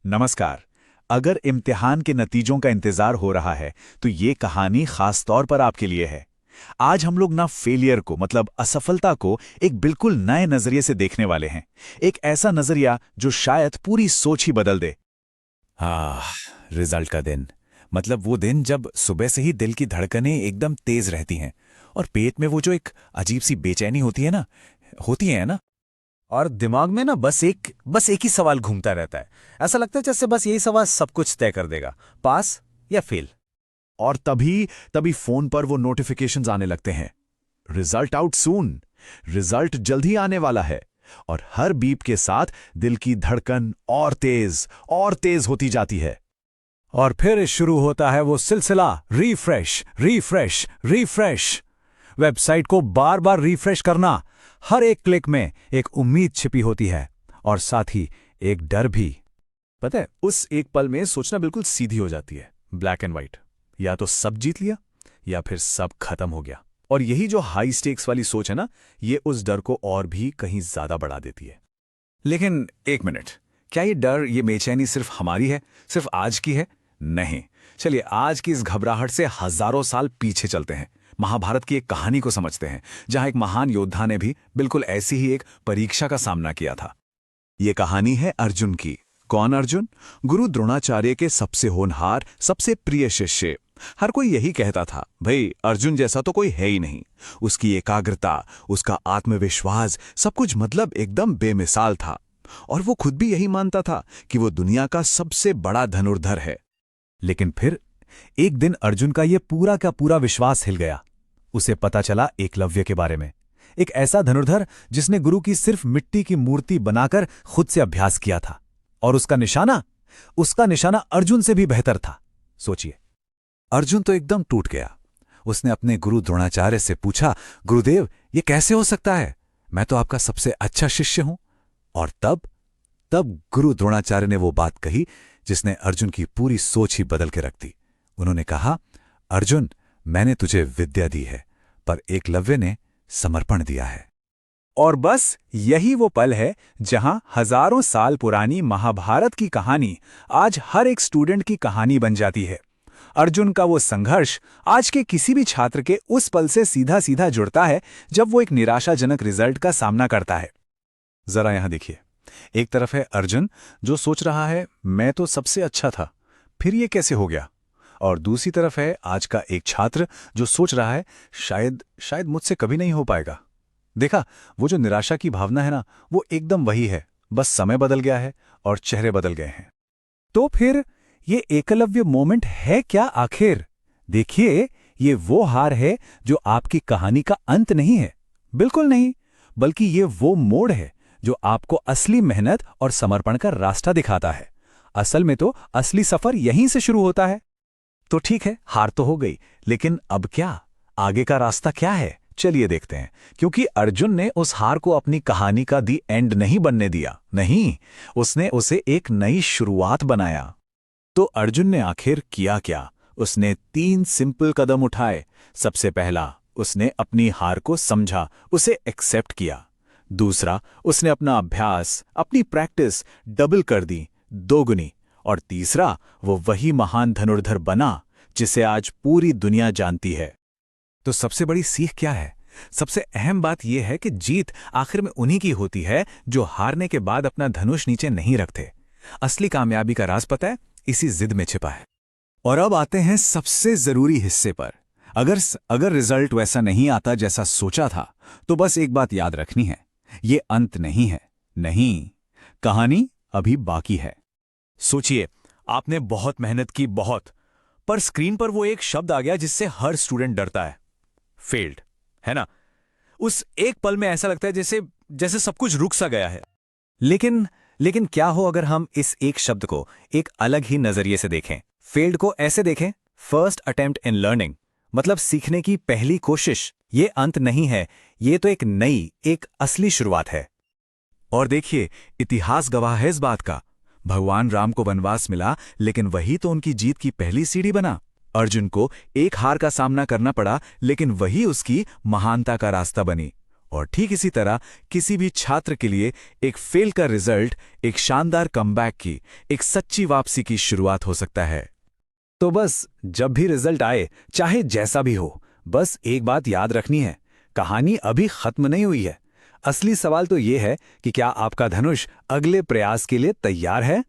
नमस्कार। अगर इम्तिहान के नतीजों का इंतजार हो रहा है तो ये कहानी खास तौर पर आपके लिए है। आज हम लोग ना फेलियर को मतलब असफलता को एक बिल्कुल नए नजरिए से देखने वाले हैं। एक ऐसा नजरिया जो शायद पूरी सोच ही बदल दे। रिजल्ट का दिन, मतलब वो दिन जब सुबह से ही दिल की धड़कनें एकदम तेज रहती हैं और पेट में वो जो एक अजीब सी बेचैनी होती है ना, और दिमाग में ना बस एक ही सवाल घूमता रहता है। ऐसा लगता है जैसे बस यही सवाल सब कुछ तय कर देगा, पास या फेल। और तभी तभी फोन पर वो नोटिफिकेशंस आने लगते हैं। रिजल्ट आउट सून, रिजल्ट जल्द ही आने वाला है। और हर बीप के साथ दिल की धड़कन और तेज होती जाती है। और फिर शुरू होता है वो सिलसिला, रिफ्रेश रिफ्रेश रिफ्रेश। वेबसाइट को बार बार रिफ्रेश करना। हर एक क्लिक में एक उम्मीद छिपी होती है और साथ ही एक डर भी। पता है, उस एक पल में सोचना बिल्कुल सीधी हो जाती है, ब्लैक एंड व्हाइट। या तो सब जीत लिया या फिर सब खत्म हो गया। और यही जो हाई स्टेक्स वाली सोच है ना, ये उस डर को और भी कहीं ज्यादा बढ़ा देती है। लेकिन एक मिनट, क्या ये डर, ये बेचैनी सिर्फ हमारी है, सिर्फ आज की है? नहीं। चलिए आज की इस घबराहट से हजारों साल पीछे चलते हैं। महाभारत की एक कहानी को समझते हैं, जहां एक महान योद्धा ने भी बिल्कुल ऐसी ही एक परीक्षा का सामना किया था। ये कहानी है अर्जुन की। कौन अर्जुन? गुरु द्रोणाचार्य के सबसे होनहार, सबसे प्रिय शिष्य। हर कोई यही कहता था, भाई अर्जुन जैसा तो कोई है ही नहीं। उसकी एकाग्रता, उसका आत्मविश्वास, सब कुछ मतलब एकदम बेमिसाल था। और वो खुद भी यही मानता था कि वो दुनिया का सबसे बड़ा धनुर्धर है। लेकिन फिर एक दिन अर्जुन का ये पूरा का पूरा विश्वास हिल गया। उसे पता चला एकलव्य के बारे में, एक ऐसा धनुर्धर जिसने गुरु की सिर्फ मिट्टी की मूर्ति बनाकर खुद से अभ्यास किया था। और उसका निशाना अर्जुन से भी बेहतर था। सोचिए, अर्जुन तो एकदम टूट गया। उसने अपने गुरु द्रोणाचार्य से पूछा, गुरुदेव ये कैसे हो सकता है? मैं तो आपका सबसे अच्छा शिष्य हूं। और तब गुरु द्रोणाचार्य ने वो बात कही जिसने अर्जुन की पूरी सोच ही बदल के रख दी। उन्होंने कहा, अर्जुन मैंने तुझे विद्या दी है, पर एकलव्य ने समर्पण दिया है। और बस यही वो पल है जहां हजारों साल पुरानी महाभारत की कहानी आज हर एक स्टूडेंट की कहानी बन जाती है। अर्जुन का वो संघर्ष आज के किसी भी छात्र के उस पल से सीधा सीधा जुड़ता है जब वो एक निराशाजनक रिजल्ट का सामना करता है। जरा यहां देखिए, एक तरफ है अर्जुन जो सोच रहा है मैं तो सबसे अच्छा था, फिर ये कैसे हो गया। और दूसरी तरफ है आज का एक छात्र जो सोच रहा है शायद मुझसे कभी नहीं हो पाएगा। देखा, वो जो निराशा की भावना है ना, वो एकदम वही है, बस समय बदल गया है और चेहरे बदल गए हैं। तो फिर ये एकलव्य मोमेंट है क्या आखिर? देखिए, ये वो हार है जो आपकी कहानी का अंत नहीं है, बिल्कुल नहीं, बल्कि ये वो मोड़ है जो आपको असली मेहनत और समर्पण का रास्ता दिखाता है। असल में तो असली सफर यहीं से शुरू होता है। तो ठीक है, हार तो हो गई, लेकिन अब क्या? आगे का रास्ता क्या है? चलिए देखते हैं। क्योंकि अर्जुन ने उस हार को अपनी कहानी का दी एंड नहीं बनने दिया। नहीं, उसने उसे एक नई शुरुआत बनाया। तो अर्जुन ने आखिर किया क्या? उसने 3 सिंपल कदम उठाए। सबसे पहला, उसने अपनी हार को समझा, उसे एक्सेप्ट किया। दूसरा, उसने अपना अभ्यास, अपनी प्रैक्टिस डबल कर दी, 2 गुनी। और तीसरा, वो वही महान धनुर्धर बना जिसे आज पूरी दुनिया जानती है। तो सबसे बड़ी सीख क्या है? सबसे अहम बात यह है कि जीत आखिर में उन्हीं की होती है जो हारने के बाद अपना धनुष नीचे नहीं रखते। असली कामयाबी का राज पता है, इसी जिद में छिपा है। और अब आते हैं सबसे जरूरी हिस्से पर। अगर रिजल्ट वैसा नहीं आता जैसा सोचा था, तो बस एक बात याद रखनी है, ये अंत नहीं है। नहीं, कहानी अभी बाकी है। सोचिए, आपने बहुत मेहनत की, पर स्क्रीन पर वो एक शब्द आ गया जिससे हर स्टूडेंट डरता है, फेल्ड, है ना? उस एक पल में ऐसा लगता है जैसे सब कुछ रुक सा गया है। लेकिन क्या हो अगर हम इस एक शब्द को एक अलग ही नजरिए से देखें? फेल्ड को ऐसे देखें, फर्स्ट अटेम्प्ट इन लर्निंग, मतलब सीखने की पहली कोशिश। ये अंत नहीं है, ये तो एक असली शुरुआत है। और देखिए, इतिहास गवाह है इस बात का। भगवान राम को वनवास मिला, लेकिन वही तो उनकी जीत की पहली सीढ़ी बना। अर्जुन को एक हार का सामना करना पड़ा, लेकिन वही उसकी महानता का रास्ता बनी। और ठीक इसी तरह किसी भी छात्र के लिए एक फेल का रिजल्ट एक शानदार कमबैक की, एक सच्ची वापसी की शुरुआत हो सकता है। तो बस जब भी रिजल्ट आए, चाहे जैसा भी हो, बस एक बात याद रखनी है, कहानी अभी खत्म नहीं हुई है। असली सवाल तो ये है कि क्या आपका धनुष अगले प्रयास के लिए तैयार है?